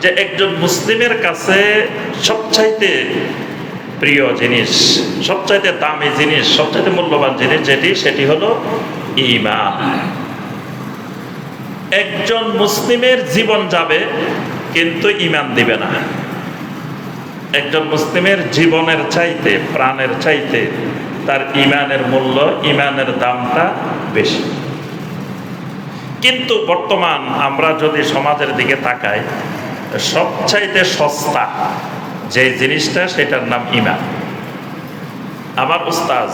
যে একজন মুসলিমের কাছে সবচাইতে প্রিয় জিনিস, সবচাইতে দামি জিনিস, সবচাইতে মূল্যবান জিনিস সেটি হলো ঈমান। একজন মুসলিমের জীবন যাবে কিন্তু ঈমান দিবে না। একজন মুসলিমের জীবনের চাইতে, প্রাণের চাইতে তার ঈমানের মূল্য, ঈমানের দামটা বেশি। কিন্তু বর্তমান আমরা যদি সমাজের দিকে তাকাই, সবচাইতে সস্তা যে জিনিসটা সেটার নাম ঈমান। আমার উস্তাজ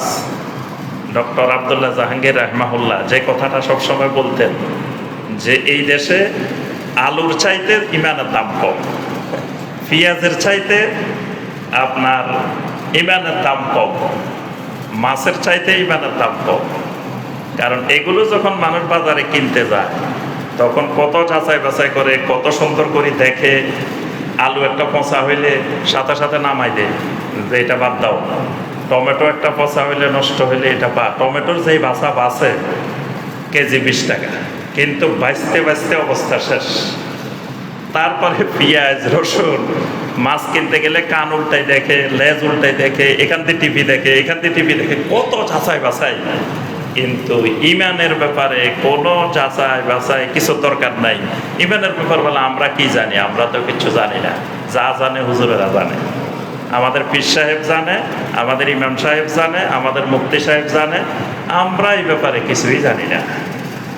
ডক্টর আব্দুল্লাহ জাহাঙ্গীর রাহমাহুল্লাহ যে কথাটা সবসময় বলতেন যে এই দেশে আলুর চাইতে ঈমানের দাম কম, পেঁয়াজের চাইতে আপনার ঈমানের দাম কম, মাছের চাইতে ঈমানের দাম কম। কারণ এগুলো যখন মানুষ বাজারে কিনতে যায় তখন কত যাচাই বাছাই করে, কত সুন্দর করে দেখে। আলু একটা পচা হইলে সাথে সাথে নামাই দেয় যে এটা বাদ দাও। টমেটো একটা পচা হইলে, নষ্ট হইলে এটা টমেটোর যেই বাছা বাছে কেজি 20 টাকা, কিন্তু বাঁচতে বাঁচতে অবস্থা শেষ। তারপরে পেঁয়াজ, রসুন, মাছ কিনতে গেলে কান উল্টাই দেখে, লেজ উল্টাই দেখে, এখান থেকে টিভি দেখে, এখান থেকে টিভি দেখে, কত যাচাই বাছাই। কিন্তু ঈমানের ব্যাপারে কোনো যাচাই বাছাই কিছু দরকার নাই। ঈমানের ব্যাপার বলে আমরা কি জানি? আমরা তো কিছু জানি না। যা জানে হুজুরেরা জানে, আমাদের পীর সাহেব জানে, আমাদের ইমাম সাহেব জানে, আমাদের মুফতি সাহেব জানে। আমরা এই ব্যাপারে কিছুই জানি না।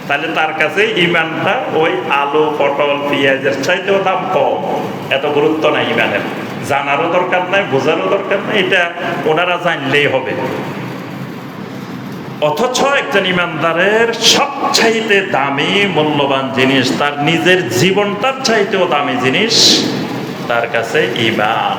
তাহলে তার কাছে ঈমানটা ওই আলু, পটল, পেঁয়াজের চাইতেও দাম কম। এত গুরুত্ব নাই ঈমানের, জানারও দরকার নাই, বোঝারও দরকার নাই, এটা ওনারা জানলেই হবে। অথচ একজন ইমানদারের সবচাইতে দামি মূল্যবান জিনিস, তার নিজের জীবনটার চাইতেও দামি জিনিস তার কাছে ঈমান।